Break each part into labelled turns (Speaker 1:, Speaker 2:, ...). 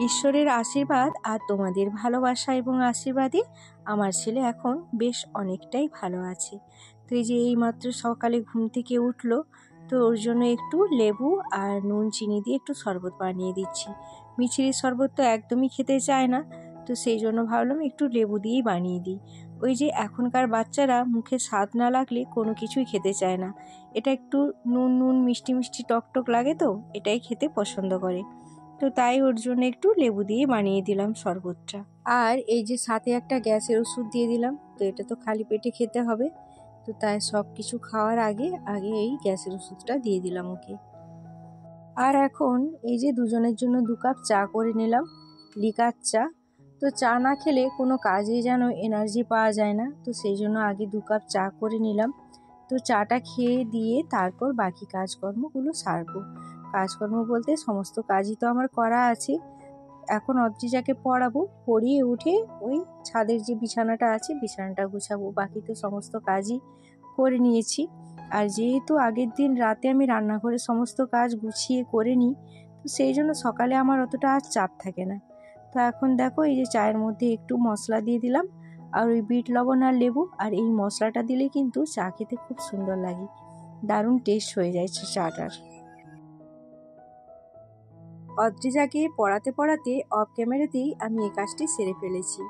Speaker 1: ঈশ্বরের আশীর্বাদ আর তোমাদের ভালোবাসা এবং আশীর্বাদে আমার ছেলে এখন বেশ অনেকটাই ভালো আছে। তো এই যে এইমাত্র সকালে ঘুম থেকে উঠলো, তো ওর জন্য একটু লেবু আর নুন চিনি দিয়ে একটু শরবত বানিয়ে দিচ্ছি। মিছরির শরবত তো একদমই খেতে চায় না, তো সেই জন্য ভাবলাম একটু লেবু দিয়েই বানিয়ে দিই। ওই যে এখনকার বাচ্চারা মুখে স্বাদ না লাগলে কোনো কিছুই খেতে চায় না। এটা একটু নুন নুন মিষ্টি মিষ্টি টক টক লাগে, তো এটাই খেতে পছন্দ করে। তো তাই ওর জন্য একটু লেবু দিয়ে বানিয়ে দিলাম শরবতটা। আর এই যে সাথে একটা গ্যাসের ওষুধ দিয়ে দিলাম, তো এটা তো খালি পেটে খেতে হবে। তো তাই সব কিছু খাওয়ার আগে আগে এই গ্যাসের ওষুধটা দিয়ে দিলাম ওকে। আর এখন এই যে দুজনের জন্য 2 কাপ চা করে নিলাম, লিকার চা। তো চা না খেলে কোনো কাজেই যেন এনার্জি পাওয়া যায় না, তো সেই জন্য আগে 2 কাপ চা করে নিলাম। তো চাটা খেয়ে দিয়ে তারপর বাকি কাজকর্মগুলো সারবো। কাজকর্ম বলতে সমস্ত কাজই তো আমার করা আছে। এখন অদ্রিজাকে পড়াবো, পড়িয়ে উঠে ওই ছাদের যে বিছানাটা আছে বিছানাটা গুছাবো। বাকি তো সমস্ত কাজই করে নিয়েছি। আর যেহেতু আগের দিন রাতে আমি রান্নাঘরে সমস্ত কাজ গুছিয়ে করে নিই, তো সেই জন্য সকালে আমার অতটা আর চাপ থাকে না। তো এখন দেখো এই যে চায়ের মধ্যে একটু মশলা দিয়ে দিলাম, আর ওই বিট লবণ আর লেবু, আর এই মশলাটা দিলে কিন্তু চা খেতে খুব সুন্দর লাগে, দারুণ টেস্ট হয়ে যায় চাটার। অদ্রিজাকে পড়াতে পড়াতে অফ ক্যামেরাতেই আমি এই কাজটি সেরে ফেলেছি।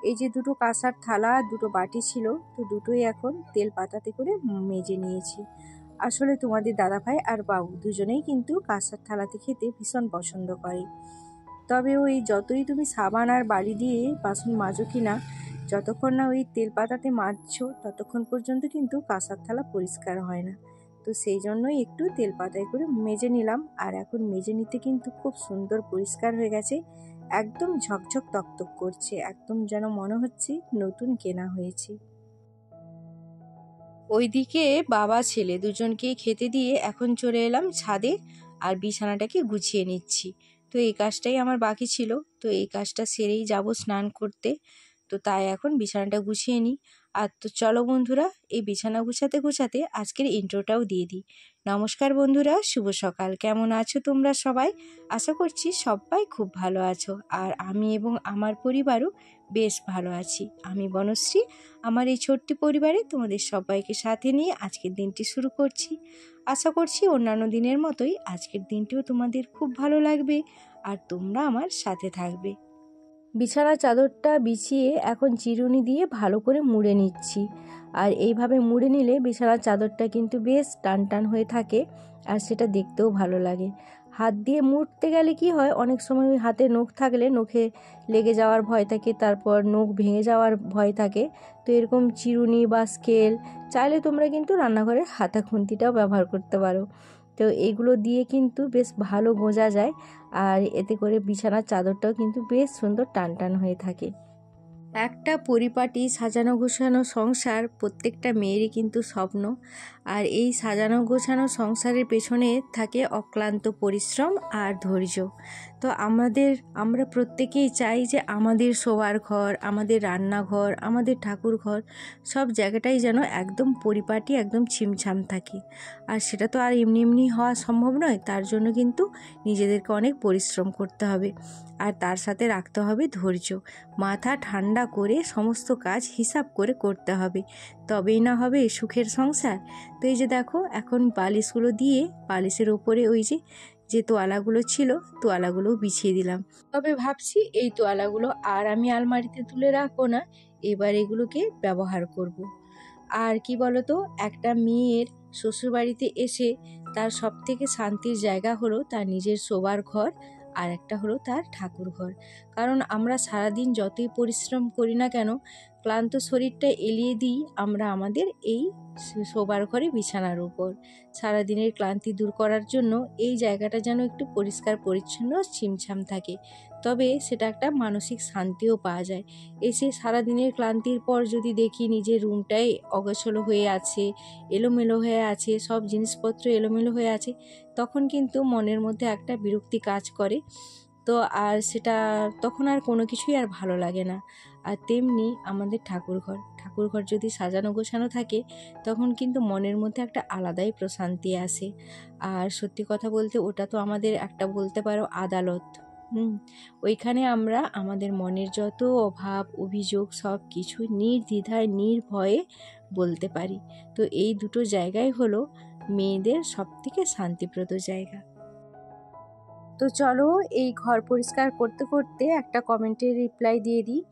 Speaker 1: এই যে 2টো কাঁসার থালা 2টো বাটি ছিল, তো দুটোই এখন তেল পাতাতে করে মেজে নিয়েছি। আসলে তোমাদের দাদাভাই আর বাবু দুজনেই কিন্তু কাঁসার থালাতে খেতে ভীষণ পছন্দ করে। তবে ওই যতই তুমি সাবান আর বালি দিয়ে বাসন মাজো কিনা, যতক্ষণ না ওই তেল পাতাতে মাজছো ততক্ষণ পর্যন্ত কিন্তু কাঁসার থালা পরিষ্কার হয় না। তো সেই জন্যই একটু তেল পাতায় করে মেজে নিলাম। আর এখন মেজে নিতে কিন্তু খুব সুন্দর পরিষ্কার হয়ে গেছে, একদম ঝকঝক তকতক করছে, একদম যেন মনে হচ্ছে নতুন কেনা হয়েছে। ওইদিকে বাবা ছেলে দুজনকেই খেতে দিয়ে এখন চলে এলাম ছাদে, আর বিছানাটাকে গুছিয়ে নিচ্ছি। তো এই কাজটাই আমার বাকি ছিল, তো এই কাজটা সেরেই যাব স্নান করতে। তো তাই এখন বিছানাটা গুছিয়ে নিই। আর তো চলো বন্ধুরা, এই বিছানা গুছাতে গুছাতে আজকের ইন্ট্রোটাও দিয়ে দিই। নমস্কার বন্ধুরা, শুভ সকাল। কেমন আছো তোমরা সবাই? আশা করছি সবাই খুব ভালো আছো, আর আমি এবং আমার পরিবারও বেশ ভালো আছি। আমি বনশ্রী, আমার এই ছোট্ট পরিবারে তোমাদের সবাইকে সাথে নিয়ে আজকের দিনটি শুরু করছি। আশা করছি অন্যান্য দিনের মতোই আজকের দিনটিও তোমাদের খুব ভালো লাগবে আর তোমরা আমার সাথে থাকবে। বিছানার চাদরটা বিছিয়ে এখন চিরুনি দিয়ে ভালো করে মুড়ে নিচ্ছি। আর এইভাবে মুড়ে নিলে বিছানার চাদরটা কিন্তু বেশ টান টান হয়ে থাকে, আর সেটা দেখতেও ভালো লাগে। হাত দিয়ে মুড়তে গেলে কি হয়, অনেক সময় ওই হাতে নখ থাকলে নখে লেগে যাওয়ার ভয় থাকে, তারপর নখ ভেঙে যাওয়ার ভয় থাকে। তো এরকম চিরুনি বা স্কেল চাইলে তোমরা কিন্তু রান্নাঘরের হাতা খুন্তিটাও ব্যবহার করতে পারো। তো এইগুলো দিয়ে কিন্তু বেশ ভালো গোঁজা যায়, আর এতে করে বিছানার চাদরটাও কিন্তু বেশ সুন্দর টান টান হয়ে থাকে। একটা পরিপাটি সাজানো গোছানো সংসার প্রত্যেকটা মেয়েরই কিন্তু স্বপ্ন। আর এই সাজানো গোছানো সংসারের পেছনে থাকে অক্লান্ত পরিশ্রম আর ধৈর্য। তো আমরা প্রত্যেকেই চাই যে আমাদের শোবার ঘর, আমাদের রান্নাঘর, আমাদের ঠাকুর ঘর, সব জায়গাটাই যেন একদম পরিপাটি, একদম ছিমছাম থাকে। আর সেটা তো আর এমনি এমনি হওয়া সম্ভব নয়, তার জন্য কিন্তু নিজেদেরকে অনেক পরিশ্রম করতে হবে, আর তার সাথে রাখতে হবে ধৈর্য। মাথা ঠান্ডা করে সমস্ত কাজ হিসাব করে করতে হবে, তবেই না হবে সুখের সংসার। তো এই যে দেখো, এখন বালিশগুলো দিয়ে বালিশের ওপরে ওই যে তোয়ালাগুলো ছিল তোয়ালাগুলো বিছিয়ে দিলাম। তবে ভাবছি এই তোয়ালাগুলো আর আমি আলমারিতে তুলে রাখবো না, এবার এগুলোকে ব্যবহার করব। আর কি বলতো, একটা মেয়ের শ্বশুরবাড়িতে এসে তার সবথেকে শান্তির জায়গা হলো তার নিজের শোবার ঘর, আর একটা হলো তার ঠাকুর ঘর। কারণ আমরা সারাদিন যতই পরিশ্রম করি না কেন, ক্লান্ত শরীরটা এলিয়ে দিই আমরা আমাদের এই শোবার ঘরে বিছানার উপর। সারাদিনের ক্লান্তি দূর করার জন্য এই জায়গাটা যেন একটু পরিষ্কার পরিচ্ছন্ন ছিমছাম থাকে, তবে সেটা একটা মানসিক শান্তিও পাওয়া যায়। এসে সারাদিনের ক্লান্তির পর যদি দেখি নিজের রুমটাই অগোছালো হয়ে আছে, এলোমেলো হয়ে আছে, সব জিনিসপত্র এলোমেলো হয়ে আছে, তখন কিন্তু মনের মধ্যে একটা বিরক্তি কাজ করে। তো আর সেটা তখন আর কোনো কিছুই আর ভালো লাগে না। আর তেমনি আমাদের ঠাকুরঘর যদি সাজানো গোছানো থাকে, তখন কিন্তু মনের মধ্যে একটা আলাদাই প্রশান্তি আসে। আর সত্যি কথা বলতে ওটা তো আমাদের একটা বলতে পারো আদালত। ওইখানে আমরা আমাদের মনের যত অভাব অভিযোগ সব কিছু নির্দ্বিধায় নির্ভয়ে বলতে পারি। তো এই দুটো জায়গাই হলো মেয়েদের সবথেকে শান্তিপ্রদ জায়গা। তো চলো এই ঘর পরিষ্কার করতে করতে একটা কমেন্টের রিপ্লাই দিয়ে দিই।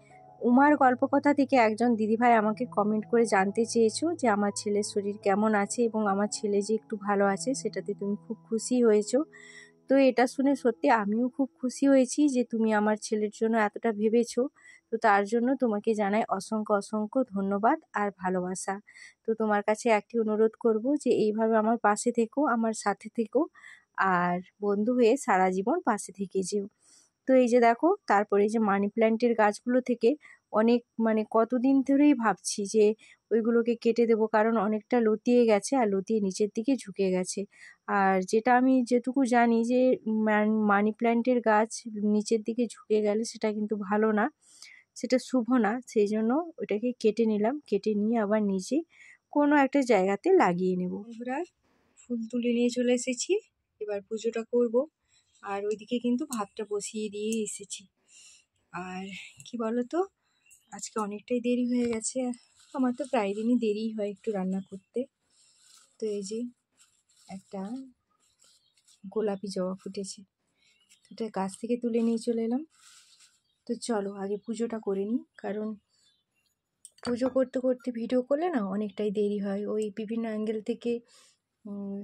Speaker 1: উমার গল্পকথা থেকে একজন দিদিভাই আমাকে কমেন্ট করে জানতে চেয়েছো যে আমার ছেলের শরীর কেমন আছে এবং আমার ছেলে যে একটু ভালো আছে সেটাতে তুমি খুব খুশি হয়েছো। তো এটা শুনে সত্যি আমিও খুব খুশি হয়েছি যে তুমি আমার ছেলের জন্য এতটা ভেবেছো। তো তার জন্য তোমাকে জানাই অসংখ্য অসংখ্য ধন্যবাদ আর ভালোবাসা। তো তোমার কাছে একটি অনুরোধ করব যে এইভাবে আমার পাশে থেকো, আমার সাথে থেকো, আর বন্ধু হয়ে সারা জীবন পাশে থেকে যেও। তো এই যে দেখো, তারপরে এই যে মানি প্ল্যান্টের গাছগুলো থেকে অনেক কতদিন ধরেই ভাবছি যে ওইগুলোকে কেটে দেবো, কারণ অনেকটা লতিয়ে গেছে আর লতিয়ে নিচের দিকে ঝুঁকে গেছে। আর যেটা আমি যেটুকু জানি যে মানি প্ল্যান্টের গাছ নিচের দিকে ঝুঁকে গেলে সেটা কিন্তু ভালো না, সেটা শুভ না। সেই জন্য ওটাকে কেটে নিলাম, কেটে নিয়ে আবার নিচে কোনো একটা জায়গাতে লাগিয়ে নেব। বন্ধুরা, ফুল তুলে নিয়ে চলে এসেছি, এবার পুজোটা করব। আর ওইদিকে কিন্তু ভাতটা বসিয়ে দিয়ে এসেছি। আর কি বলো তো, আজকে অনেকটাই দেরি হয়ে গেছে। আমার তো প্রায় দিনই দেরি হয় একটু রান্না করতে। তো এই যে একটা গোলাপি জবা ফুটেছে, এটা গাছ থেকে তুলে নিয়ে চলে এলাম। তো চলো আগে পুজোটা করে নিই, কারণ পুজো করতে করতে ভিডিও করলে না অনেকটাই দেরি হয়। ওই বিভিন্ন অ্যাঙ্গেল থেকে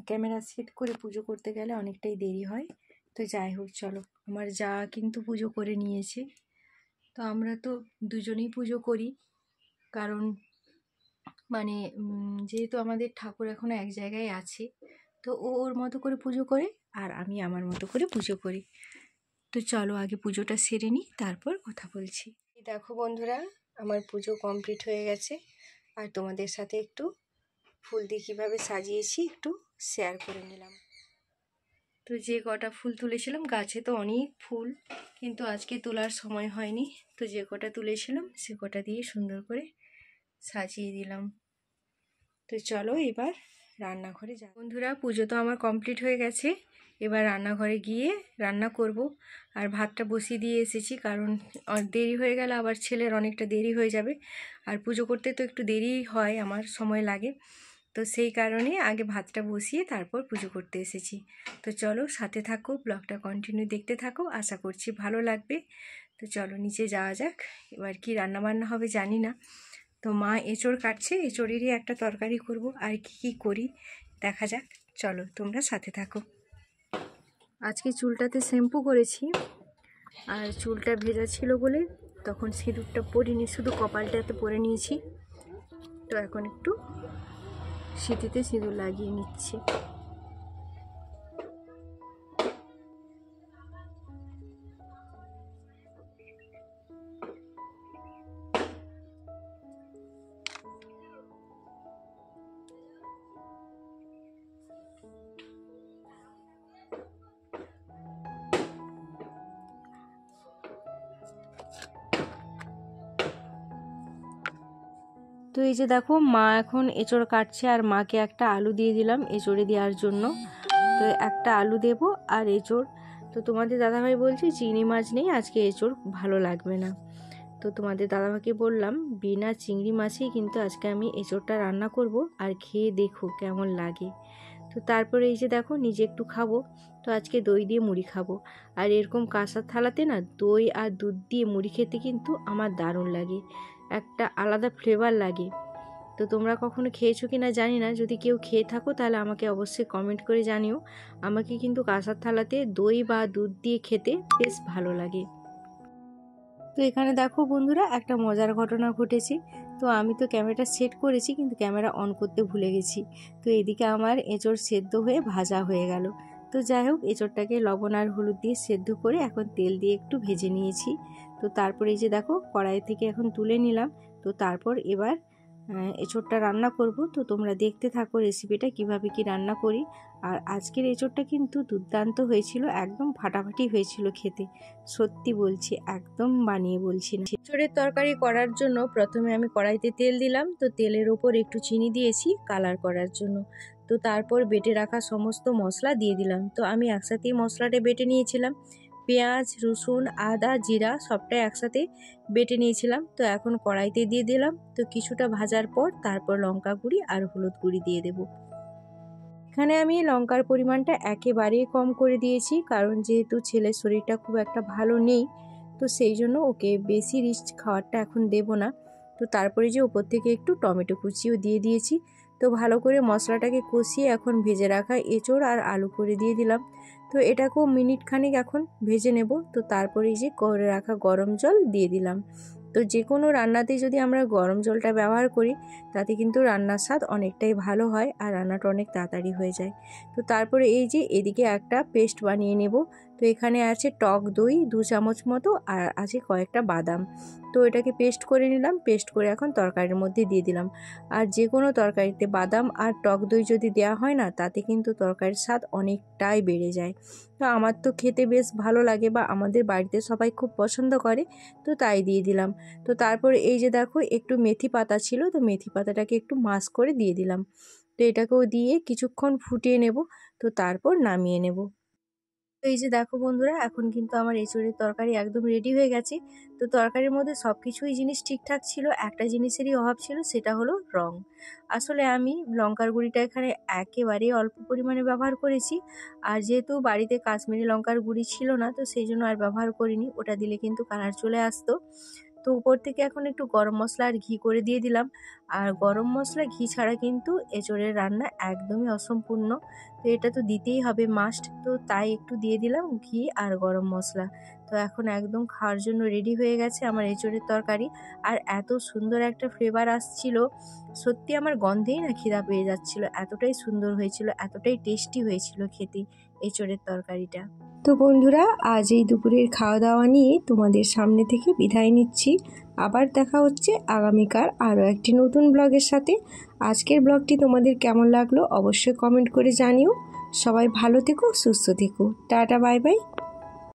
Speaker 1: ক্যামেরা সেট করে পুজো করতে গেলে অনেকটাই দেরি হয়। তো যাই হোক, চলো, আমার যা কিন্তু পুজো করে নিয়েছে। তো আমরা তো দুজনেই পুজো করি, কারণ যেহেতু আমাদের ঠাকুর এখনও এক জায়গায় আছে, তো ও ওর মতো করে পুজো করে আর আমি আমার মতো করে পুজো করি। তো চলো আগে পুজোটা সেরে নিই, তারপর কথা বলছি। দেখো বন্ধুরা, আমার পুজো কমপ্লিট হয়ে গেছে, আর তোমাদের সাথে একটু ফুল দিয়ে কীভাবে সাজিয়েছি একটু শেয়ার করে নিলাম। তো যে কটা ফুল তুলেছিলাম, গাছে তো অনেক ফুল, কিন্তু আজকে তোলার সময় হয়নি। তো যে কটা তুলেছিলাম সে কটা দিয়ে সুন্দর করে সাজিয়ে দিলাম। তো চলো এবার রান্নাঘরে যাই। বন্ধুরা, পুজো তো আমার কমপ্লিট হয়ে গেছে, এবার রান্নাঘরে গিয়ে রান্না করব। আর ভাতটা বসিয়ে দিয়ে এসেছি, কারণ দেরি হয়ে গেলে আবার ছেলের অনেকটা দেরি হয়ে যাবে। আর পুজো করতে তো একটু দেরি হয়, আমার সময় লাগে। তো সেই কারণে আগে ভাতটা বসিয়ে তারপর পুজো করতে এসেছি। তো চলো সাথে থাকো, ব্লগটা কন্টিনিউ দেখতে থাকো, আশা করছি ভালো লাগবে। তো চলো নিচে যাওয়া যাক। এবার কি রান্নাবান্না হবে জানি না। তো মা এঁচড় কাটছে, এঁচড়েরই একটা তরকারি করব, আর কি করি দেখা যাক। চলো তোমরা সাথে থাকো। আজকে চুলটাতে শ্যাম্পু করেছি, আর চুলটা ভেজা ছিল বলে তখন সিঁদুরটা পরিনি, শুধু কপালটাতে পরে নিয়েছি। তো এখন একটু সিঁথিতে সিঁদুর লাগিয়ে নিচ্ছি। তো এই যে দেখো, মা এখন এঁচড় কাটছে, আর মাকে একটা আলু দিয়ে দিলাম এঁচড়ে দেওয়ার জন্য। তো একটা আলু দেব আর এঁচড়। তো তোমাদের দাদাভাই বলছে চিংড়ি মাছ নেই, আজকে এঁচড় ভালো লাগবে না। তো তোমাদের দাদাভাইকে বললাম বিনা চিংড়ি মাছেই কিন্তু আজকে আমি এঁচড়টা রান্না করব, আর খেয়ে দেখো কেমন লাগে। তো তারপরে এই যে দেখো, নিজে একটু খাবো। তো আজকে দই দিয়ে মুড়ি খাবো। আর এরকম কাঁসার থালাতে না দই আর দুধ দিয়ে মুড়ি খেতে কিন্তু আমার দারুণ লাগে, একটা আলাদা ফ্লেভার লাগে। তো তোমরা কখনো খেয়েছো কি না জানি না, যদি কেউ খেয়ে থাকো তাহলে আমাকে অবশ্যই কমেন্ট করে জানিও। আমাকে কিন্তু কাঁসার থালাতে দই বা দুধ দিয়ে খেতে বেশ ভালো লাগে। তো এখানে দেখো বন্ধুরা, একটা মজার ঘটনা ঘটেছে। তো আমি তো ক্যামেরাটা সেট করেছি, কিন্তু ক্যামেরা অন করতে ভুলে গেছি। তো এদিকে আমার এঁচড় সেদ্ধ হয়ে ভাজা হয়ে গেল। তো যাই হোক, এঁচড়টাকে লবণ আর হলুদ দিয়ে সেদ্ধ করে এখন তেল দিয়ে একটু ভেজে নিয়েছি। তো তারপরে এই যে দেখো, কড়াই থেকে এখন তুলে নিলাম। তো তারপর এবার এঁচড়টা রান্না করব। তো তোমরা দেখতে থাকো রেসিপিটা কিভাবে কি রান্না করি। আর আজকের এঁচড়টা কিন্তু দুর্দান্ত হয়েছিল, একদম ফাটাফাটি হয়েছিল খেতে, সত্যি বলছি, একদম বানিয়ে বলছি না। এঁচড়ের তরকারি করার জন্য প্রথমে আমি কড়াইতে তেল দিলাম। তো তেলের ওপর একটু চিনি দিয়েছি কালার করার জন্য। তো তারপর বেটে রাখা সমস্ত মশলা দিয়ে দিলাম। তো আমি একসাথেই মশলাটা বেটে নিয়েছিলাম, পেঁয়াজ, রসুন, আদা, জিরা সবটাই একসাথে বেটে নিয়েছিলাম। তো এখন কড়াইতে দিয়ে দিলাম। তো কিছুটা ভাজার পর তারপর লঙ্কা গুঁড়ি আর হলুদ গুঁড়ি দিয়ে দেব। এখানে আমি লঙ্কার পরিমাণটা একেবারেই কম করে দিয়েছি, কারণ যেহেতু ছেলের শরীরটা খুব একটা ভালো নেই, তো সেই জন্য ওকে বেশি রিচ খাবারটা এখন দেব না। তো তারপরে যে উপর থেকে একটু টমেটো কুচিও দিয়ে দিয়েছি। তো ভালো করে মশলাটাকে কষিয়ে এখন ভেজে রাখা এঁচোড় আর আলু করে দিয়ে দিলাম। তো এটাকেও মিনিট খানিক এখন ভেজে নেব। তো তারপরে যে করে রাখা গরম জল দিয়ে দিলাম। তো যে কোনো রান্নাতে যদি আমরা গরম জলটা ব্যবহার করি তাতে কিন্তু রান্নার স্বাদ অনেকটাই ভালো হয় আর রান্নাটা অনেক তাড়াতাড়ি হয়ে যায়। তো তারপরে এই যে এদিকে একটা পেস্ট বানিয়ে নেব। তো এখানে আছে টক দই 2 চামচ মতো আর আছে কয়েকটা বাদাম। তো এটাকে পেস্ট করে নিলাম। পেস্ট করে এখন তরকারির মধ্যে দিয়ে দিলাম। আর যে কোনো তরকারিতে বাদাম আর টক দই যদি দেওয়া হয় না, তাতে কিন্তু তরকারির স্বাদ অনেকটাই বেড়ে যায়। তো আমার তো খেতে বেশ ভালো লাগে বা আমাদের বাড়িতে সবাই খুব পছন্দ করে, তো তাই দিয়ে দিলাম। তো তারপর এই যে দেখো একটু মেথি পাতা ছিল, তো মেথি পাতাটাকে একটু মাশ করে দিয়ে দিলাম। তো এটাকেও দিয়ে কিছুক্ষণ ফুটিয়ে নেব। তো তারপর নামিয়ে নেব। তো এই যে দেখো বন্ধুরা, এখন কিন্তু আমার এঁচোড়ের তরকারি একদম রেডি হয়ে গেছে। তো তরকারির মধ্যে সব কিছুই জিনিস ঠিকঠাক ছিল, একটা জিনিসেরই অভাব ছিল, সেটা হলো রং। আসলে আমি লঙ্কার গুঁড়িটা এখানে একেবারেই অল্প পরিমাণে ব্যবহার করেছি। আর যেহেতু বাড়িতে কাশ্মীরি লঙ্কার গুঁড়ি ছিল না, তো সেই জন্য আর ব্যবহার করিনি। ওটা দিলে কিন্তু কালার চলে আসতো। তো উপর থেকে এখন একটু গরম মশলা আর ঘি করে দিয়ে দিলাম। আর গরম মশলা ঘি ছাড়া কিন্তু এঁচোড়ের রান্না একদমই অসম্পূর্ণ। তো এটা তো দিতেই হবে মাস্ট। তো তাই একটু দিয়ে দিলাম ঘি আর গরম মশলা। তো এখন একদম খাওয়ার জন্য রেডি হয়ে গেছে আমার এঁচোড়ের তরকারি। আর এত সুন্দর একটা ফ্লেভার আসছিল, সত্যি আমার গন্ধেই না খিদা পেয়ে যাচ্ছিল। এতটাই সুন্দর হয়েছিল, এতটাই টেস্টি হয়েছিল খেতে এঁচোড়ের তরকারিটা। তো বন্ধুরা, আজ এই দুপুরের খাওয়া দাওয়া নিয়ে তোমাদের সামনে থেকে বিদায় নিচ্ছি। আবার দেখা হচ্ছে আগামীকাল আরও একটি নতুন ব্লগের সাথে। আজকের ব্লগটি তোমাদের কেমন লাগলো অবশ্যই কমেন্ট করে জানিও। সবাই ভালো থেকো, সুস্থ থেকো। Tata, bye bye.